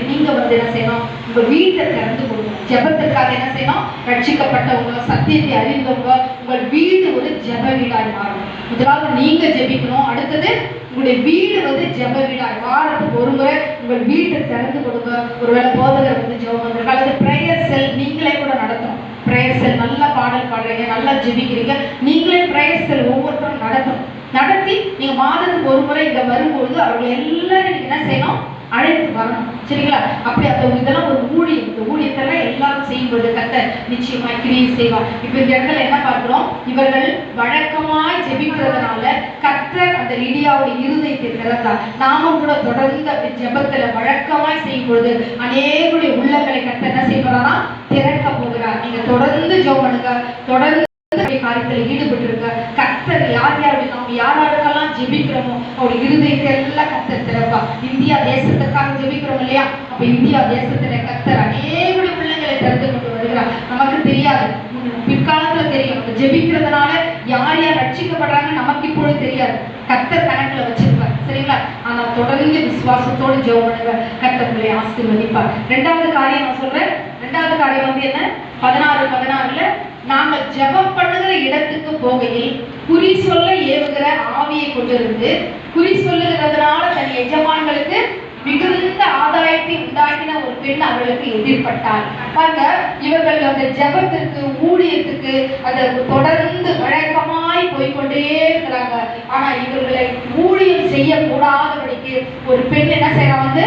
நீங்க வந்து என்ன செய்யணும்? உங்க வீட்டை திறந்து கொடுக்கணும். ஜெபத்திற்காக என்ன செய்யணும்? ரட்சிக்கப்பட்டவங்க, சத்தியத்தை அறிந்தவங்க, உங்கள் வீடு ஒரு ஜெப வீடாய் மாறணும். முதலாவது நீங்க ஜெபிக்கணும். அடுத்தது உங்களுடைய வீடு வந்து ஜெப வீடாய். வாரத்துக்கு ஒரு முறை உங்கள் வீட்டை திறந்து கொடுங்க. ஒருவேளை போதகர் வந்து ஜெபம் பண்றாங்க, அல்லது பிரேயர் செல் நீங்களே கூட நடத்தணும். பிரேயர் செல், நல்ல பாடல் பாடுறீங்க, நல்லா ஜெபிக்கிறீங்க, நீங்களே பிரேயர் செல் ஒவ்வொருத்தரும் நடத்தணும். நடத்தி நீங்க மாதத்துக்கு ஒரு முறை இங்க வரும்பொழுது அவர்கள் எல்லாரும் நீங்க என்ன செய்யணும்? அழைத்து வரணும். சரிங்களா? அப்படி அந்த இதெல்லாம் ஒரு ஊழியம். இந்த ஊழியத்தெல்லாம் எல்லாரும் செய்யும்போது கர்த்தர் நிச்சயமாய் கிரியை செய்வார். இப்ப இந்த இடத்துல என்ன பார்க்கிறோம்? இவர்கள் வழக்கமாய் ஜெபிக்கிறதுனால கர்த்தர் அந்த லிடியாவுடைய இருதயத்தை திறந்தார். நாமும் கூட தொடர்ந்து அப்படி ஜெபத்துல வழக்கமாய் செய்யும் பொழுது அநேகருடைய உள்ளங்களை கர்த்தர் என்ன செய்வாரா? திறக்க போகிறார். நீங்க தொடர்ந்து ஜெபம் பண்ணுங்க, தொடர்ந்து காரியத்தில் ஈடுபட்டு இருக்க. கர்த்தர் நாம் யாராருக்கெல்லாம் ஜெபிக்கிறோமோ அவருடைய இருதயத்தை எல்லாம் கர்த்தர் திறப்பா. இந்தியா தேசத்துக்காக ஜெபிக்கிறோம் இல்லையா? அப்ப இந்தியா தேசத்துல கர்த்தர் அநேக பிள்ளைங்களை திறந்து கொண்டு வருகிறார். நமக்கு தெரியாது, பிற்காலத்துல தெரியும். ஜெபிக்கிறதுனால யார் யார் ரட்சிக்கப்படுறாங்க நமக்கு இப்பொழுது தெரியாது. கர்த்தர் கணக்குல வச்சிருப்பார். சரிங்களா? ஆனா தொடர்ந்து விசுவாசத்தோடு ஜெபம் பண்ணுங்க, கர்த்தர் உங்களை ஆசீர்வதிப்பார். ரெண்டாவது காரியம் நான் சொல்றேன். ரெண்டாவது காரியம் வந்து என்ன? 16:16 நாங்கள் ஜெபம் பண்ணுகிற இடத்துக்கு போகையில் குறி சொல்ல ஏவுகிற ஆவியை கொண்டிருந்து குறி சொல்லுகிறதுனால தன் எஜமான்களுக்கு மிகுந்த ஆதாயத்தை உண்டாக்கின ஒரு பெண் அவர்களுக்கு எதிர்பட்டார். பாருங்க, இவர்கள் அந்த ஜெபத்திற்கு ஊழியத்துக்கு அதை தொடர்ந்து வழக்கமாய் போய்கொண்டே இருக்கிறாங்க. ஆனா இவர்களை ஊழியம் செய்யக்கூடாதபடிக்கு ஒரு பெண் என்ன செய்யறா? வந்து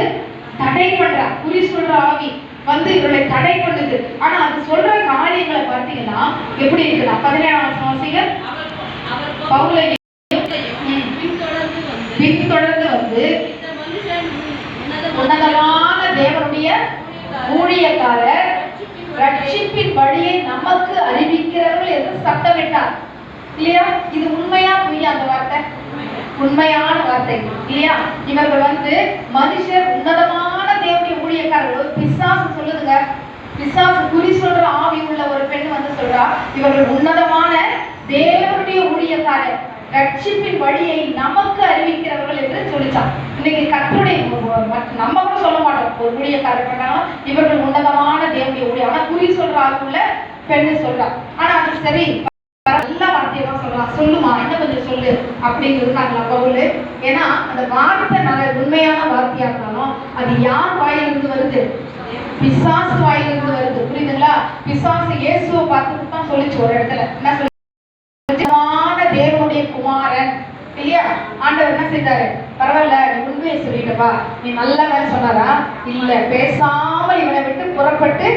தடை பண்றா. குறி சொல்ற ஆவி வந்து இவர்களை தடை பண்ணுது. ஆனா அது சொல்ற காரியங்களை பார்த்தீங்கன்னா எப்படி இருக்குன்னா, 17ஆம் வசனம் பவுலை பின்தொடர்ந்து வந்து உன்னதமான தேவனுடைய ஊழியக்காரர் ரட்சிப்பின் வழியை நமக்கு அறிவிக்கிறவர்கள் என்று சத்தமிட்டார். இல்லையா? இது உண்மையா பொய்யா? அந்த வார்த்தை உண்மையான வார்த்தை இல்லையா? இவர்கள் வந்து மனுஷர் உன்னதமான தேவனுடைய ஊழியக்காரர்கள். பிசாசு சொல்லுதுங்க, பிசாசு குறி சொல்ற ஆவி உள்ள ஒரு பெண் வந்து சொல்றா, இவர்கள் உன்னதமான தேவனுடைய ஊழியக்காரர் ரட்சிப்பின் வழியை நமக்கு அறிவிக்கிறவர்கள் என்று சொல்லிச்சான். இன்னைக்கு கர்த்தருடைய நம்ம கூட சொல்ல மாட்டோம். ஒரு ஊழியக்காரர் பண்ணாலும் இவர்கள் உன்னதமான தேவனுடைய ஊழியம். ஆனா குறி சொல்ற ஆளுக்குள்ள பெண்ணு சொல்றா. ஆனா அது சரி, நல்ல வார்த்தையெல்லாம் சொல்லலாம். சொல்லுமா, என்ன கொஞ்சம் சொல்லு அப்படிங்கிறது நாங்கள் பவுல். ஏன்னா அந்த வார்த்தை நல்ல உண்மையான வார்த்தையா இருந்தாலும் அது யார் வாயிலிருந்து வருது? பிசாசு வாயிலிருந்து வருது. புரியுதுங்களா? பிசாசு இயேசுவை பார்த்துட்டு தான் சொல்லிச்சு ஒரு இடத்துல. என்ன சொல்லி? தேவனுடைய குமாரன் இல்லையா? ஆண்டவர் என்ன செய்தாரு? பரவாயில்ல, நீ உண்மையை சொல்லிட்டப்பா, நீ நல்லவன் சொன்னாரா? இல்ல, பேசாமல் இவனை விட்டு புறப்பட்டு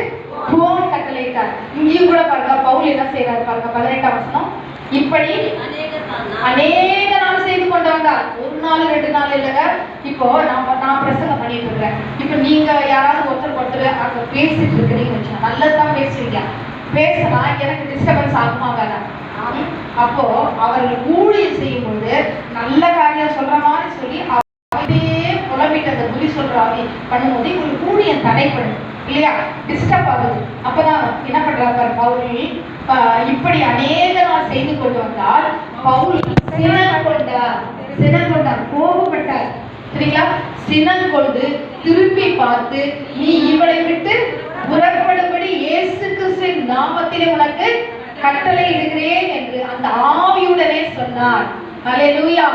போன் கட்டளையிட்டார். இங்கேயும் கூட பாருங்க, பவுல் என்ன செய்யறாரு பாருங்க, 18ஆம் வசனம். இப்படி அநேக நாள் செய்து கொண்டு வந்தார். ஒரு நாள் 2 நாள் இல்லைங்க. இப்போ நான் பிரசங்கம் பண்ணிட்டு இருக்கிறேன். இப்போ நீங்க யாராவது ஒருத்தர் அங்க பேசிட்டு இருக்கிறீங்கன்னு வச்சா, நல்லதுதான் பேசுவீங்க. பேசினா எனக்கு டிஸ்டர்பன்ஸ் ஆகுமா வேணாம்? அப்போ அவர்கள் ஊழியம் செய்யும் போது நல்ல காரியம் சொல்ற மாதிரி சொல்லி அவரையே புலம்பிட்டு அந்த குறி சொல்ற ஆவி பண்ணும்போது உங்களுக்கு ஊழியம் தடைப்படும் இல்லையா? டிஸ்டர்ப் ஆகுது. அப்பதான் என்ன பண்றாரு பவுல்? இப்படி அநேக நாள் செய்து கொண்டு வந்தால் பவுல் சினம் கொண்டார், கோபப்பட்டார். சரிங்களா? சினம் கொண்டு திருப்பி பார்த்து, நீ இவளை விட்டு புறப்படும்படி இயேசு கிறிஸ்துவின் நாமத்திலே உனக்கு கட்டளை இடுகிறேன் என்று அந்த ஆவியுடனே சொன்னார். அல்லேலூயா.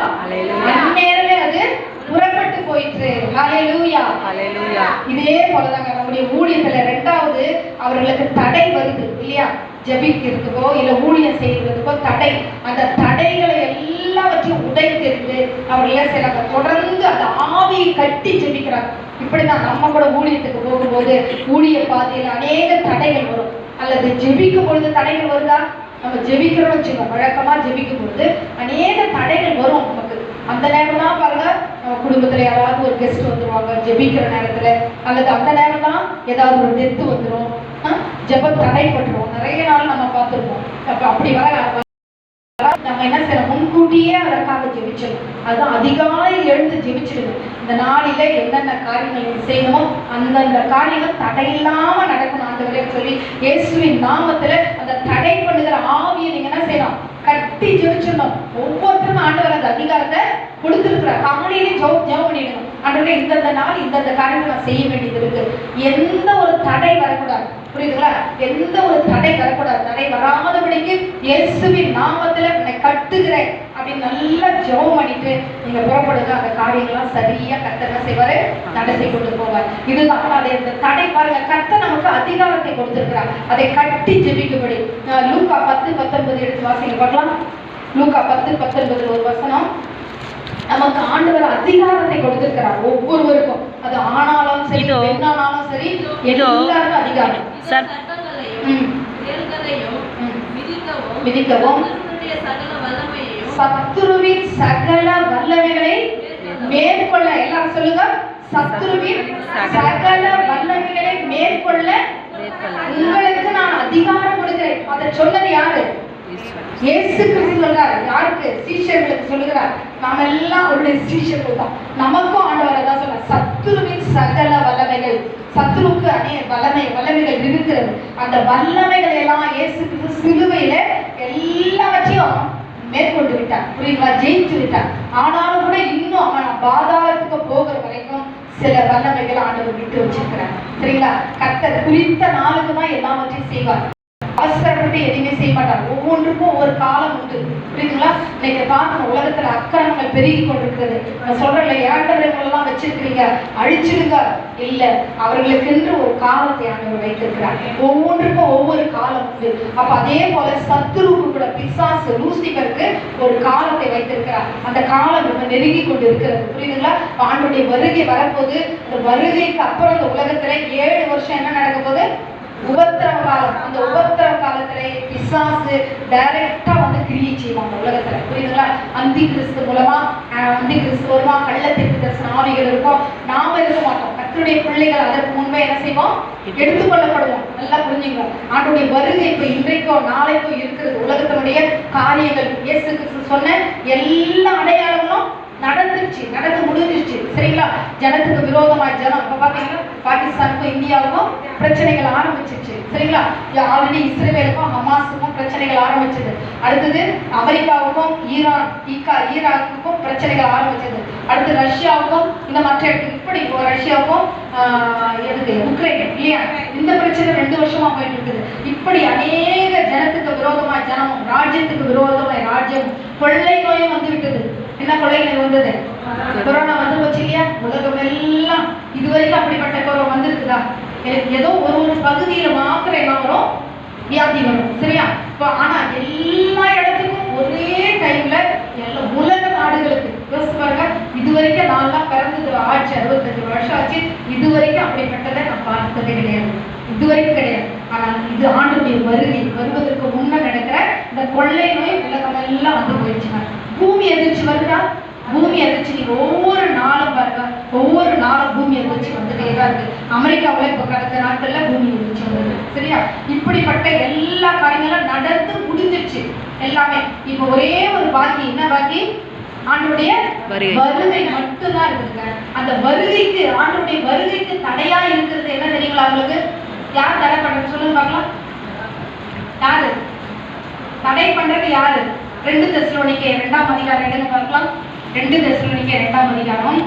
அந்நேரமே அது புறப்பட்டு போயிற்று. ஹல்லேலூயா, ஹல்லேலூயா. இதே போலதாங்க நம்முடைய ஊழியத்துல இரண்டாவது அவர்களுக்கு தடை வருது இல்லையா? ஜெபிக்கிறதுக்கோ இல்ல ஊழியம் செய்யறதுக்கோ தடை. அந்த தடைகளை எல்லாவற்றையும் உடைத்தெறிந்து அவர்கள் செய்யறாங்க. தொடர்ந்து அந்த ஆவியை கட்டி ஜெபிக்கிறாங்க. இப்படிதான் நம்ம கூட ஊழியத்துக்கு போகும்போது ஊழிய பாதையில் அநேக தடைகள் வரும். அல்லது ஜெபிக்கும் பொழுது தடைகள் வருதா? நம்ம ஜெபிக்கிறோம் வச்சுக்கோங்க, வழக்கமா ஜெபிக்கும் பொழுது அநேக தடைகள் வரும் நமக்கு. அந்த நேரம் தான் பாருங்க, நம்ம குடும்பத்துல யாராவது ஒரு கெஸ்ட் வந்துருவாங்க ஜெபிக்கிற நேரத்துல, அல்லது அந்த நேரம் தான் ஏதாவது ஒரு டெத்து வந்துடும், ஜெபம் தடைப்பட்டுரும். நிறைய நாள் நம்ம பார்த்துருப்போம். அப்படி வர நம்ம என்ன செய்யணும்? முன்கூட்டியே அதற்காக ஜெபிச்சிடணும். அதுதான் அதிகாலை எழுந்து ஜெபிச்சிடணும். இந்த நாளில என்னென்ன காரியங்கள் செய்யணுமோ அந்தந்த காரியங்கள் தடையில்லாம நடக்கணும் ஆண்டவரே சொல்லி இயேசுவின் நாமத்துல அந்த தடை பண்ணுகிற ஆவியை நீங்க என்ன செய்யணும்? கட்டி ஜெபிச்சிடணும். ஒவ்வொருத்தரும் ஆண்டவர் அந்த அதிகாரத்தை கொடுத்துருக்கிறார். காலையிலே ஜெபம் பண்ணிடணும். ஆண்டவரே இந்தந்த நாள் இந்தந்த காரியத்தை நான் செய்ய வேண்டியது இருக்கு. எந்த ஒரு தடை வரக்கூடாது. புரியுதுங்களா? எந்த ஒரு தடை வரக்கூடாது. தடை வராதபடிக்கு இயேசுவின் நாமத்துல என்னை கட்டுகிறேன் அப்படின்னு நல்லா ஜெபம் பண்ணிட்டு நீங்க புறப்படுங்க. அந்த காரியங்கள்லாம் சரியா கர்த்தர் என்ன செய்வாரு? நடத்தி கொண்டு போவார். இதுதான் அதை இந்த தடை பாருங்க. கர்த்தர் நமக்கு அதிகாரத்தை கொடுத்திருக்கிறார். அதை கட்டி ஜெபிக்கும்படி. லூக்கா 10:19 எடுத்து வாசிங்க பார்க்கலாம். லூக்கா 10:19 ஒரு வசனம். நமக்கு ஆண்டவர் அதிகாரத்தை கொடுத்திருக்கிறார் ஒவ்வொருவருக்கும். அது ஆனாலும் சரி பெண்ணானாலும் சரி எல்லாருக்கும் அதிகாரம். மிதிக்கவும் சத்துருவின் சகல வல்லமைகளை மேற்கொள்ள. எல்லாரும் சொல்லுங்க, சத்துருவின் சகல வல்லமைகளை மேற்கொள்ள உங்களுக்கு நான் அதிகாரம் கொடுக்கிறேன். அதை சொன்னது யாரு? இயேசு கிறிஸ்து சொல்றார். யாருக்கு? சீஷர்களுக்கு சொல்லுகிறார். நாம எல்லாம் அவருடைய சீஷர்கள் தான். நமக்கும் ஆண்டவர் தான் சொல்றார். சத்துருவின் சகல வல்லமைகள். சத்துருக்கு அநேக வல்லமைகள் இருக்கிறது. அந்த வல்லமைகளை எல்லாம் இயேசு கிறிஸ்து சிலுவையில எல்லாவற்றையும் மேற்கொண்டு விட்டார். புரியுங்களா? ஜெயிச்சு விட்டார். ஆனாலும் கூட இன்னும் அவன் பாதாளத்துக்கு போகிற வரைக்கும் சில வல்லமைகள் ஆண்டவர் விட்டு வச்சிருக்கிறார். சரிங்களா? கர்த்தர் குறித்த நாளுக்கு தான் எல்லாவற்றையும் செய்வார். அவசரப்பட்டு எதுவுமே செய்ய மாட்டார். ஒவ்வொன்றுக்கும் ஒவ்வொரு காலம் உண்டு. புரியுதுங்களா? இன்னைக்கு பார்க்கணும், உலகத்துல அக்கிரமங்கள் பெருகி கொண்டிருக்கிறது. நான் சொல்றேன்ல, ஏண்டவர்களெல்லாம் வச்சிருக்கிறீங்க, அழிச்சிடுங்க. இல்ல, அவர்களுக்கென்று ஒரு காலத்தை ஆண்டவர் வைத்திருக்கிறார். ஒவ்வொன்றுக்கும் ஒவ்வொரு காலம் உண்டு. அப்ப அதே போல சத்துருக்கு கூட, பிசாசு லூசிபருக்கு ஒரு காலத்தை வைத்திருக்கிறார். அந்த காலம் நம்ம நெருங்கி கொண்டு இருக்கிறது. புரியுதுங்களா? ஆண்டுடைய வருகை வரப்போது. அந்த வருகைக்கு அப்புறம் இந்த உலகத்துல 7 வருஷம் என்ன நடக்க போகுது? உபத்திரவ காலம். அந்த உபத்திரவ காலத்துல பிசாசு டைரக்டா வந்து கிரியை செய்வாங்க உலகத்துல. புரியுதுங்களா? அந்தி கிறிஸ்து மூலமா வருமா, கள்ளத்திற்கு தரிசன ஆவிகள் இருக்கும். நாம இருக்க மாட்டோம். கர்த்தருடைய பிள்ளைகள் அதற்கு முன்பே என்ன செய்வோம்? எடுத்துக்கொள்ளப்படுவோம். நல்லா புரிஞ்சுங்க. ஆண்டுடைய வருகை இப்ப இன்றைக்கோ நாளைக்கோ இருக்கிறது. உலகத்தினுடைய காரியங்கள் இயேசு கிறிஸ்து சொன்ன எல்லா அடையாளங்களும் நடந்துருச்சு, நடந்து முடிஞ்சிருச்சு. சரிங்களா? ஜனத்துக்கு விரோதமாய் ஜனம் இப்ப பாத்தீங்கன்னா பாகிஸ்தானுக்கும் இந்தியாவுக்கும் பிரச்சனைகள் ஆரம்பிச்சிருச்சு. சரிங்களா? ஆல்ரெடி இஸ்ரேலுக்கும் ஹமாஸுக்கும் பிரச்சனைகள் ஆரம்பிச்சது. அடுத்தது அமெரிக்காவுக்கும் ஈராக்குக்கும் பிரச்சனைகள் ஆரம்பிச்சது. அடுத்து ரஷ்யாவுக்கும் இந்த மற்ற இப்படி ரஷ்யாவுக்கும் உக்ரைன் இல்லையா? இந்த பிரச்சனை 2 வருஷமா போயிட்டு இருக்குது. இப்படி அநேக ஜனத்துக்கு விரோதமாய் ஜனமும் ராஜ்யத்துக்கு விரோதமாய் ராஜ்யம். கொள்ளை நோயும் வந்து விட்டது. என்ன கொள்ளை நோய் வந்தது? கொரோனா வந்து போச்சு இல்லையா? உலகம் எல்லாம் இதுவரைக்கும் அப்படிப்பட்ட கொரோனா வந்திருக்குதா? ஏதோ ஒரு பகுதியில மாத்திரம் என்ன வரும்? வியாதி வரும். சரியா? ஆனா எல்லா இடத்துக்கும் ஒரே டைம்ல எல்லா உலக நாடுகளுக்கு யோசிச்சு பாருங்க. இதுவரைக்கும் நான்லாம் பிறந்தது ஆச்சு 65 வருஷம் ஆச்சு. இதுவரைக்கும் அப்படிப்பட்டதை நான் பார்த்ததே கிடையாது. இதுவரைக்கும் கிடையாது. ஆனா இது ஆண்டுடைய வருவதற்கு முன்ன நடக்கிற இந்த கொள்ளை நோய் உலகம் எல்லாம் வந்து போயிடுச்சுங்க. பூமி எதிர்ச்சி வருதா? பூமி எதிர்ச்சி நீங்க ஒவ்வொரு நாளும் பாருங்க, ஒவ்வொரு நாளும் பூமி எதிர்ச்சி வந்துட்டே தான் இருக்கு. அமெரிக்காவில் இப்ப கடந்த நாட்கள்ல பூமி எதிர்ச்சி வருது. சரியா? இப்படிப்பட்ட எல்லா காரியங்களும் நடந்து முடிஞ்சிருச்சு எல்லாமே. இப்ப ஒரே ஒரு பாக்கி. என்ன பாக்கி? ஆண்டுடைய வருகை மட்டும்தான் இருக்குங்க. அந்த வருகைக்கு, ஆண்டுடைய வருகைக்கு தடையா இருக்கிறது என்ன தெரியுங்களா உங்களுக்கு? யார் தடை பண்றது சொல்லுங்க பார்க்கலாம். யாரு தடை பண்றது? யாரு? 2 தெசலோனிக்கேயர் 2ஆம் அதிகாரம் எடுங்க பார்க்கலாம். 2 தெசலோனிக்கேயர் 2ஆம் அதிகாரம்.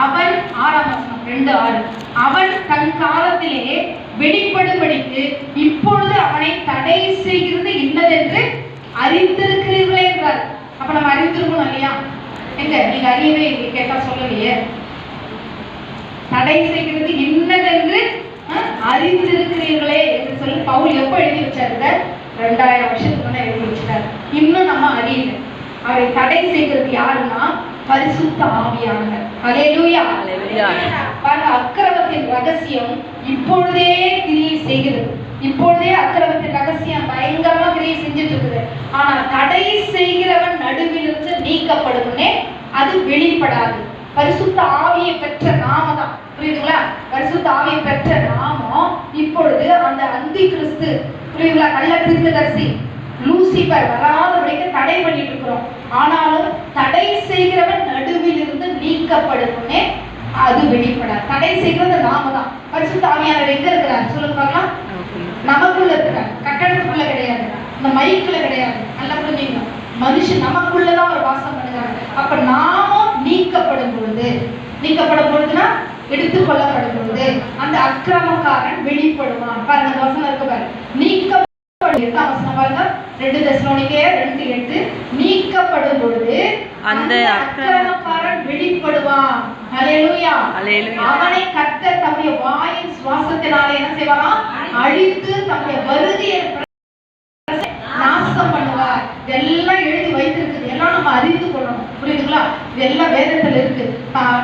அவன் 6ஆம் வசனம் 2:6. அவன் தன் காலத்திலே வெளிப்படும்படிக்கு இப்பொழுது அவனை தடை செய்கிறது இன்னதென்று அறிந்திருக்கிறீர்களே என்றார். அப்ப நம்ம அறிந்திருக்கணும் இல்லையா? எங்க நீங்க அறியவே கேட்டா சொல்லலையே. தடை செய்கிறது இன்னதென்று அறிந்திருக்கிறீர்களே என்று சொல்லி பவுல் எப்ப எழுதி வச்சாரு? 2000 வருஷத்துக்கு முன்னாடி எழுதி வச்சுட்டாரு. இன்னும் நம்ம அறியல. அவரை தடை செய்கிறது யாருன்னா பரிசுத்த ஆவியானவர். ஹல்லேலூயா. பாருங்க, அக்கிரமத்தின் ரகசியம் இப்பொழுதே கிரியை செய்கிறது. இப்பொழுதே அக்கிரமத்தின் ரகசியம் பயங்கரமா கிரியை செஞ்சுட்டு இருக்குது. ஆனா தடை செய்கிறவன் நடுவிலிருந்து நீக்கப்படும்னே அது வெளிப்படாது. பரிசுத்த ஆவியை பெற்ற நாம தான், புரியுதுங்களா? பரிசுத்த ஆவியை பெற்ற நாமம் இப்பொழுது அந்த அந்தி கிறிஸ்து, புரியுதுங்களா, நல்ல தீர்க்கதரிசி லூசிபர் வராதபடிக்கு தடை பண்ணிட்டு இருக்கிறோம். ஆனாலும் தடை செய்கிறவன் நடுவில் இருந்து நீக்கப்படும்னே அது வெளிப்படாது. தடை செய்கிறது நாம தான். பரிசுத்த ஆவியானவர் எங்க இருக்கிறார் சொல்லுங்க பார்க்கலாம். நமக்குள்ள இருக்கிறார். கட்டடத்துக்குள்ள கிடையாது, இந்த மைக்குள்ள கிடையாது. நல்லா புரிஞ்சுக்கணும். மனுஷன் நமக்குள்ளதான் ஒரு வாசம் பண்ணுறாங்க. அப்ப நாமும் நீக்கப்படும் பொழுதுனா எடுத்துக்கொள்ளப்படும் பொழுது அந்த அக்கிரமக்காரன் வெளிப்படுவான். பாருங்க, அந்த வசனம் இருக்கு பாருங்க. நீக்கப்படும் பாருங்க, 2 தெசலோனிக்கேயர் 2:8. நீக்கப்படும் பொழுது அந்த அக்கிரமக்காரன் வெளிப்படுவான். ஹல்லேலூயா. அவனை கர்த்தர் தம்முடைய வாயின் சுவாசத்தினாலே என்ன செய்வாராம்? அழித்து தம்முடைய வருகையை நாசம் பண்ணுவார். இதெல்லாம் எழுதி வைத்திருக்குது. எல்லாம் நம்ம அறிந்து கொள்ளணும். புரியுதுங்களா? இதெல்லாம் வேதத்துல இருக்கு.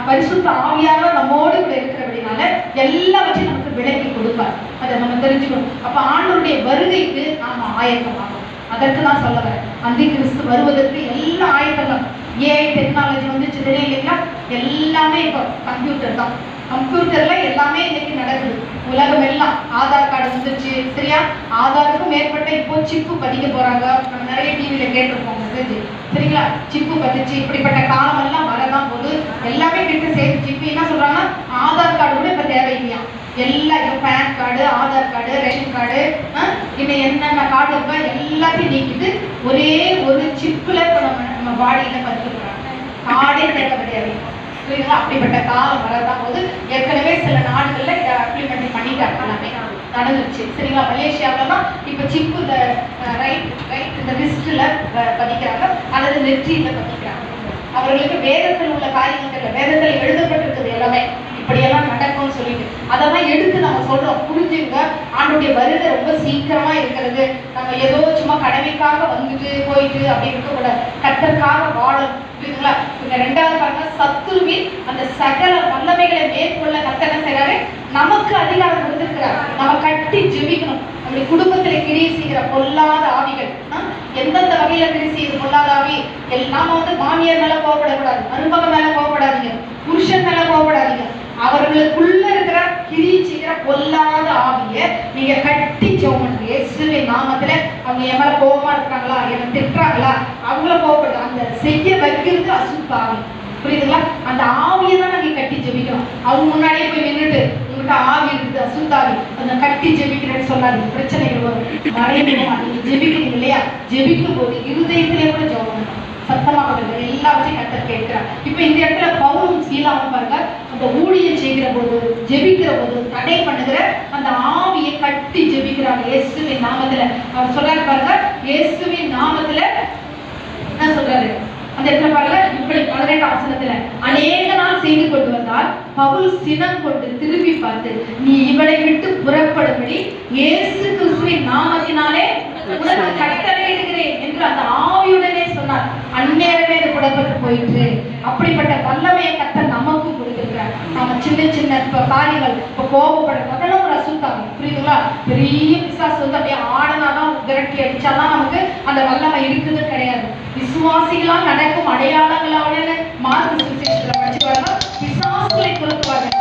பரிசுத்த ஆவியானவர் நம்மோடு கூட இருக்கிறபடினால எல்லாவற்றையும் நமக்கு விளக்கி கொடுப்பார். அதை நம்ம தெரிஞ்சுக்கணும். அப்ப ஆண்டவருடைய வருகைக்கு நாம ஆயத்தமாகும். அதற்கு தான் சொல்ல வரேன். அந்தி கிறிஸ்து வருவதற்கு எல்லா ஆயத்தங்களும். ஏஐ டெக்னாலஜி வந்துச்சு இல்லைங்களா? எல்லாமே இப்போ கம்ப்யூட்டர் தான். கம்ப்யூட்டர்ல எல்லாமே இன்னைக்கு நடக்குது. உலகம் எல்லாம் ஆதார் கார்டு வந்துருச்சு. சரியா? ஆதாருக்கும் மேற்பட்ட இப்போ சிப்பு பதிக்க போறாங்க. நம்ம நிறைய டிவியில கேட்டிருப்போம். சரிங்களா? சிப்பு பதிச்சு இப்படிப்பட்ட காலம் எல்லாம் வரதான் போது எல்லாமே கிட்ட சேர்த்து சிப்பு என்ன சொல்றாங்கன்னா ஆதார் கார்டு கூட இப்ப தேவையில்லையா? எல்லாரும் PAN card, Aadhaar card, ration card, இன்னும் என்னென்ன கார்டு இருக்கோ எல்லாத்தையும் நீக்கிட்டு ஒரே ஒரு சிப்புல இப்போ நம்ம பாடியில பதிக்க போறாங்க. கார்டே தேவை கிடையாது. அப்படிப்பட்ட காலம் வரதான் போது ஏற்கனவே சில நாடுகள்ல இம்ப்ளிமெண்ட் பண்ணிட்டாங்க. எல்லாமே நடந்துருச்சு. சரிங்களா? மலேசியாவிலலாம் இப்ப சிப்பு இந்த ரைட் இந்த ரிஸ்ட்ல பதிக்கிறாங்க அல்லது நெற்றியில பதிக்கிறாங்க. அவர்களுக்கு வேதத்தில் உள்ள காரியங்கள் வேதத்தில் எழுதப்பட்டிருக்குது. எல்லாமே இப்படியெல்லாம் நடக்கும்னு சொல்லிட்டு அதெல்லாம் எடுத்து நம்ம சொல்றோம். புரிஞ்சுங்க, ஆண்டுடைய வருகை ரொம்ப சீக்கிரமா இருக்கிறது. நம்ம ஏதோ சும்மா கடமைக்காக வந்துட்டு போயிட்டு அப்படி இருக்கக்கூடாது. கர்த்தருக்காக வாழணும். புரியுதுங்களா? இந்த 2வது பாருங்க, சத்துருவின் அந்த சகல வல்லமைகளை மேற்கொள்ள கர்த்தர் என்ன செய்றாரு? நமக்கு அதிகாரம் கொடுத்திருக்கிறார். நம்ம கட்டி ஜெபிக்கணும். நம்முடைய குடும்பத்துல கிரியை செய்கிற பொல்லாத ஆவிகள் எந்தெந்த வகையில கிரியை செய்யுது பொல்லாத ஆவி? நாம மாமியார் மேல கோவப்படக்கூடாது, மருமகன் மேல கோவப்படாதீங்க, புருஷன் மேல கோவப்படாதீங்க. அவர்களுக்குள்ள இருக்கிற கிரியை செய்கிற பொல்லாத ஆவிய நீங்க கட்டி ஜெபம் பண்ணுங்க. இயேசுவின் நாமத்துல அவங்க என் மேல கோபமா இருக்கிறாங்களா, என்ன திட்டுறாங்களா, அவங்கள கோவப்படுது அந்த செய்ய வைக்கிறது அசுத்த ஆவி. புரியுதுங்களா? அந்த ஆவியை தான் நாங்க கட்டி ஜெபிக்கணும். அவங்க முன்னாடியே போய் நின்றுட்டு உங்கள்கிட்ட ஆவி இருக்குது அசுத்தாவி அந்த கட்டி ஜெபிக்கிறேன்னு சொல்லாதீங்க. பிரச்சனைகள் வரும். மறைமுகமா நீங்க ஜெபிக்கிறீங்க இல்லையா? ஜெபிக்கும் போது இருதயத்திலே கூட ஜெபம் பண்ணணும். சத்தமாக எல்லாவற்றையும் கர்த்தர் கேட்கிறார். இப்ப இந்த இடத்துல பவுலும் சீலாவும் பாருங்க, அந்த ஊழியம் செய்கிற போது ஜெபிக்கிற போது தடை பண்ணுகிற அந்த ஆவியை கட்டி ஜெபிக்கிறாங்க. இயேசுவின் நாமத்துல அவர் சொல்றாரு பாருங்க. இயேசுவின் நாமத்துல என்ன சொல்றாரு அந்த இடத்துல பாருங்க. இப்படி 18ஆம் வசனத்துல அநேக நாள் செய்து கொண்டு வந்தால் பவுல் சினம் கொண்டு திரும்பி பார்த்து நீ இவளை விட்டு புறப்படும்படி இயேசு கிறிஸ்துவின் நாமத்தினாலே உனக்கு கட்டளையிடுகிறேன் என்று அந்த ஆவியுடனே சொன்னார். அந்நேரமே அது புறப்பட்டு போயிட்டு அப்படிப்பட்ட வல்லமையை கர்த்தர் நமக்கும் கொடுத்திருக்கிறார். நாம சின்ன சின்ன காரியங்கள் இப்போ கோபப்படுறது அதெல்லாம் ஒரு அசுத்தாங்க. புரியுதுங்களா? பெரிய பிசாசு அப்படியே ஆடனாதான் விரட்டி அடிச்சாதான் நமக்கு அந்த வல்லமை இருக்குது கிடையாது. விசுவாசிகளால் நடக்கும் அடையாளங்களால